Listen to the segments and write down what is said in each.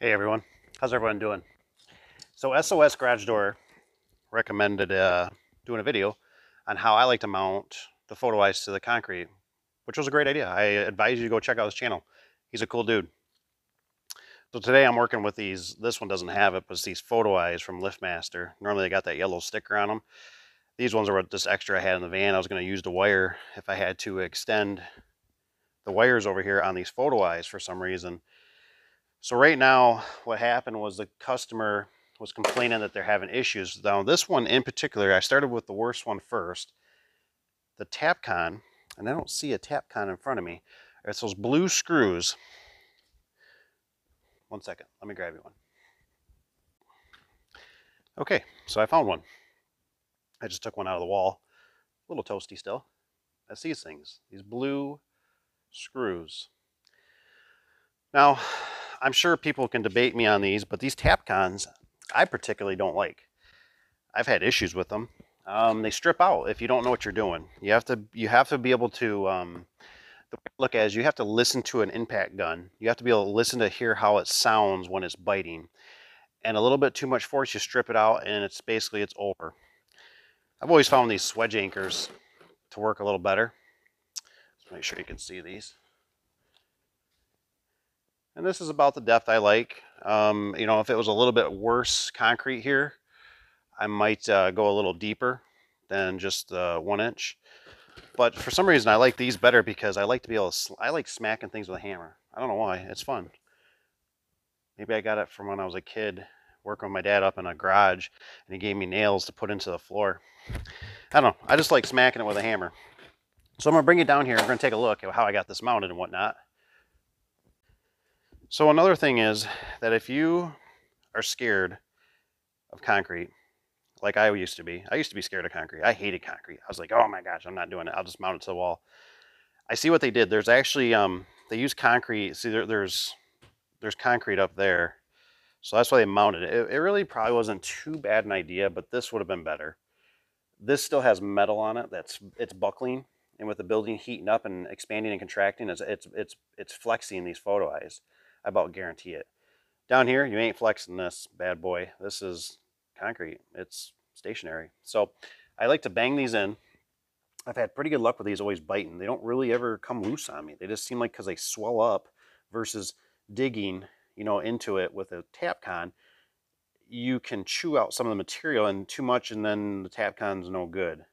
Hey everyone, how's everyone doing? So SOS Garage Door recommended doing a video on how I like to mount the photo eyes to the concrete, which was a great idea. I advise you to go check out his channel. He's a cool dude. So today I'm working with these, this one doesn't have it, but it's these photo eyes from Liftmaster. Normally they got that yellow sticker on them. These ones are this extra I had in the van. I was going to use the wire if I had to extend the wires over here on these photo eyes for some reason. So right now, what happened was the customer was complaining that they're having issues. Now this one in particular, I started with the worst one first, the Tapcon, and I don't see a Tapcon in front of me. It's those blue screws. One second, let me grab you one. Okay, so I found one. I just took one out of the wall. A little toasty still. That's these things, these blue screws. Now, I'm sure people can debate me on these, but these Tapcons, I particularly don't like. I've had issues with them. They strip out if you don't know what you're doing. You have to be able to the way I look at it is you have to listen to an impact gun. You have to be able to listen to hear how it sounds when it's biting. And a little bit too much force, you strip it out, and it's basically it's over. I've always found these swedge anchors to work a little better. Let's make sure you can see these. And this is about the depth I like. You know, if it was a little bit worse concrete here, I might go a little deeper than just 1 inch. But for some reason, I like these better because I like to be able to, I like smacking things with a hammer. I don't know why, it's fun. Maybe I got it from when I was a kid, working with my dad up in a garage, and he gave me nails to put into the floor. I don't know, I just like smacking it with a hammer. So I'm gonna bring it down here, we're gonna take a look at how I got this mounted and whatnot. So another thing is that if you are scared of concrete, like I used to be scared of concrete. I hated concrete. I was like, oh my gosh, I'm not doing it. I'll just mount it to the wall. I see what they did. There's actually, they use concrete. See, there's concrete up there. So that's why they mounted it. It really probably wasn't too bad an idea, but this would have been better. This still has metal on it. It's buckling. And with the building heating up and expanding and contracting, it's flexing these photo eyes. I about guarantee it. Down here, you ain't flexing this bad boy. This is concrete. It's stationary. So I like to bang these in. I've had pretty good luck with these always biting. They don't really ever come loose on me. They just seem like because they swell up versus digging, you know, into it with a Tapcon, you can chew out some of the material and too much, and then the Tapcon's no good.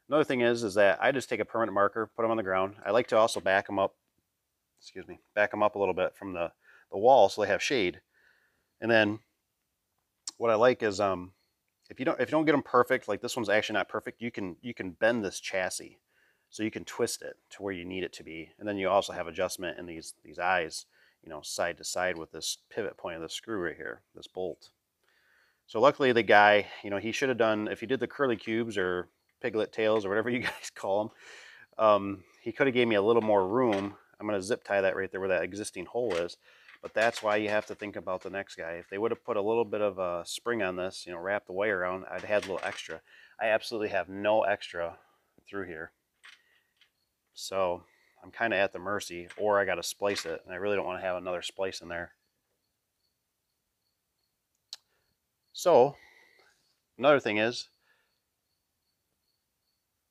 Another thing is that I just take a permanent marker, put them on the ground. I like to also back them up, back them up a little bit from the wall so they have shade. And then what I like is if you don't get them perfect, like this one's actually not perfect, you can bend this chassis, so you can twist it to where you need it to be, and then you also have adjustment in these eyes, you know, side to side with this pivot point of the screw right here, this bolt. So luckily the guy, you know, he should have done, if he did the curly cubes or piglet tails or whatever you guys call them, he could have gave me a little more room. I'm going to zip tie that right there where that existing hole is. But that's why you have to think about the next guy. If they would have put a little bit of a spring on this, you know, wrap the wire around, I'd had a little extra. I absolutely have no extra through here. So I'm kind of at the mercy, or I got to splice it, and I really don't want to have another splice in there. So another thing is,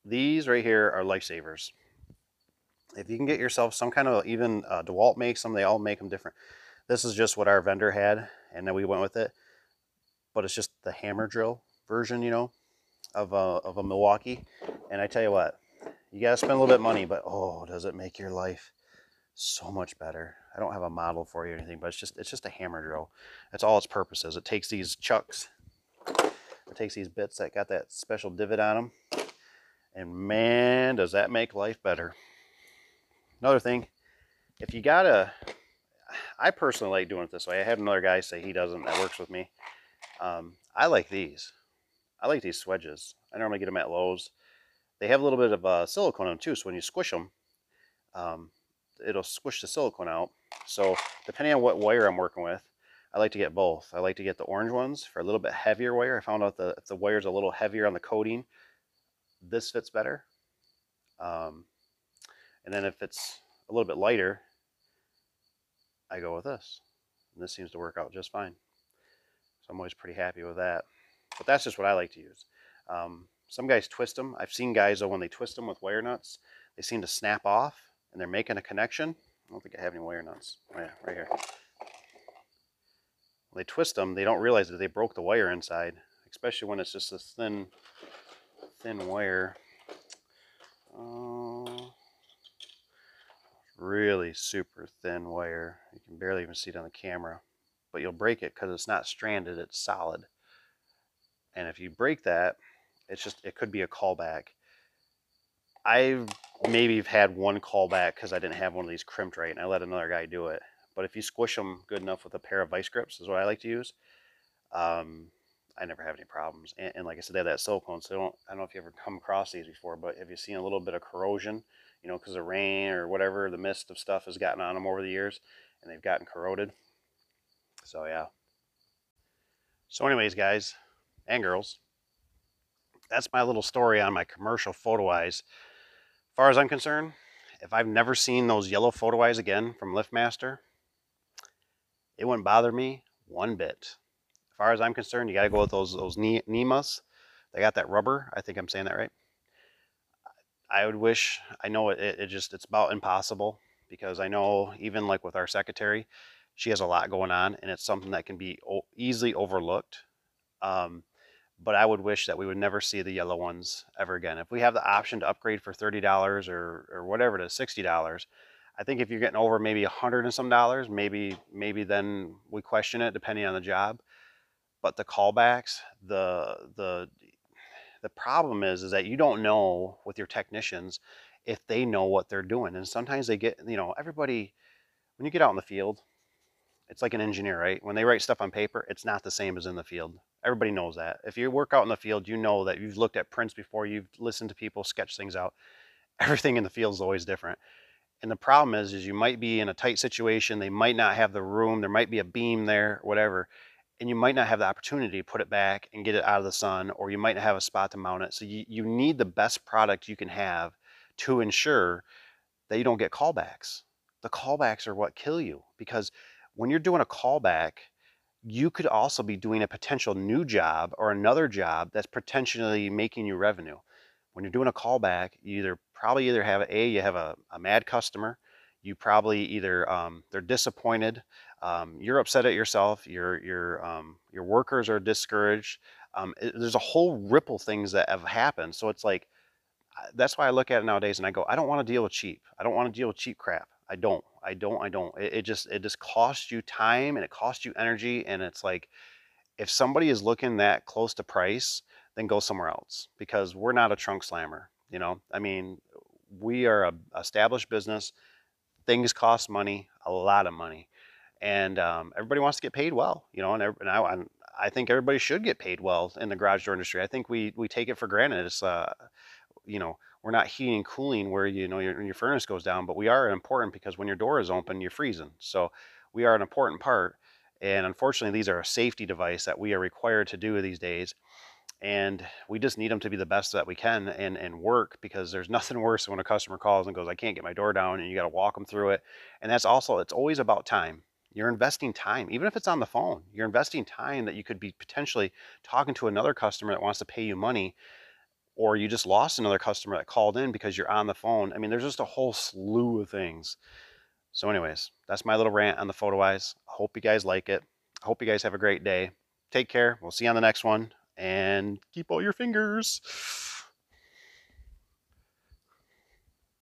these right here are lifesavers. If you can get yourself some kind of, even DeWalt makes them, they all make them different. This is just what our vendor had, and then we went with it. But it's just the hammer drill version, you know, of a Milwaukee. And I tell you what, you got to spend a little bit of money, but oh, does it make your life so much better. I don't have a model for you or anything, but it's just a hammer drill. That's all its purpose is. It takes these chucks, it takes these bits that got that special divot on them, and man, does that make life better. Another thing, if you gotta, I personally like doing it this way. I had another guy say he doesn't, that works with me. I like these. I like these swedges. I normally get them at Lowe's. They have a little bit of silicone in them too, so when you squish them, it'll squish the silicone out. So depending on what wire I'm working with, I like to get both. I like to get the orange ones for a little bit heavier wire. I found out that if the wire's a little heavier on the coating, this fits better. And then if it's a little bit lighter, I go with this. and this seems to work out just fine. So I'm always pretty happy with that. But that's just what I like to use. Some guys twist them. I've seen guys, though, when they twist them with wire nuts, they seem to snap off, and they're making a connection. I don't think I have any wire nuts. Oh, yeah, right here. When they twist them, they don't realize that they broke the wire inside, especially when it's just this thin wire. Really super thin wire. You can barely even see it on the camera, but you'll break it because it's not stranded, it's solid. And if you break that, it could be a callback. I've maybe had one callback because I didn't have one of these crimped right, and I let another guy do it. But if you squish them good enough with a pair of vice grips, is what I like to use, I never have any problems. And like I said, they have that silicone, so I don't know if you ever come across these before, but have you seen a little bit of corrosion, you know, because the rain or whatever, the mist of stuff has gotten on them over the years, and they've gotten corroded. So yeah. So anyways, guys and girls, that's my little story on my commercial photo eyes. As far as I'm concerned, if I've never seen those yellow photo eyes again from Liftmaster, it wouldn't bother me one bit. As far as I'm concerned, you got to go with those Nemas. They got that rubber. I think I'm saying that right. I would wish, I know it's about impossible, because I know even like with our secretary, she has a lot going on, and it's something that can be easily overlooked. But I would wish that we would never see the yellow ones ever again. If we have the option to upgrade for $30 or whatever to $60, I think if you're getting over maybe $100 and some dollars, maybe then we question it depending on the job. But the callbacks, the problem is that you don't know with your technicians if they know what they're doing. And sometimes they get, you know, everybody, when you get out in the field, it's like an engineer, right? When they write stuff on paper, it's not the same as in the field. Everybody knows that. If you work out in the field, you know that you've looked at prints before, you've listened to people sketch things out. Everything in the field is always different. And the problem is you might be in a tight situation. They might not have the room. There might be a beam there, whatever. And you might not have the opportunity to put it back and get it out of the sun, or you might not have a spot to mount it. So you need the best product you can have to ensure that you don't get callbacks. The callbacks are what kill you, because when you're doing a callback, you could also be doing a potential new job or another job that's potentially making you revenue. When you're doing a callback, you probably have you have a mad customer. You probably either they're disappointed, you're upset at yourself, your workers are discouraged. There's a whole ripple things that have happened. So it's like, that's why I look at it nowadays and I go, I don't want to deal with cheap. I don't want to deal with cheap crap. I don't. It just costs you time, and it costs you energy. And it's like, if somebody is looking that close to price, then go somewhere else, because we're not a trunk slammer. You know, I mean, we are a established business. Things cost money, a lot of money. And everybody wants to get paid well, you know, and I think everybody should get paid well in the garage door industry. I think we take it for granted. It's, you know, we're not heating and cooling where, you know, your furnace goes down, but we are important, because when your door is open, you're freezing. So we are an important part. And unfortunately, these are a safety device that we are required to do these days. And we just need them to be the best that we can and work, because there's nothing worse than when a customer calls and goes, I can't get my door down, and you got to walk them through it. And that's also, it's always about time. You're investing time, even if it's on the phone, you're investing time that you could be potentially talking to another customer that wants to pay you money, or you just lost another customer that called in because you're on the phone. I mean, there's just a whole slew of things. So anyways, that's my little rant on the photo eyes. I hope you guys like it. I hope you guys have a great day. Take care. We'll see you on the next one, and keep all your fingers.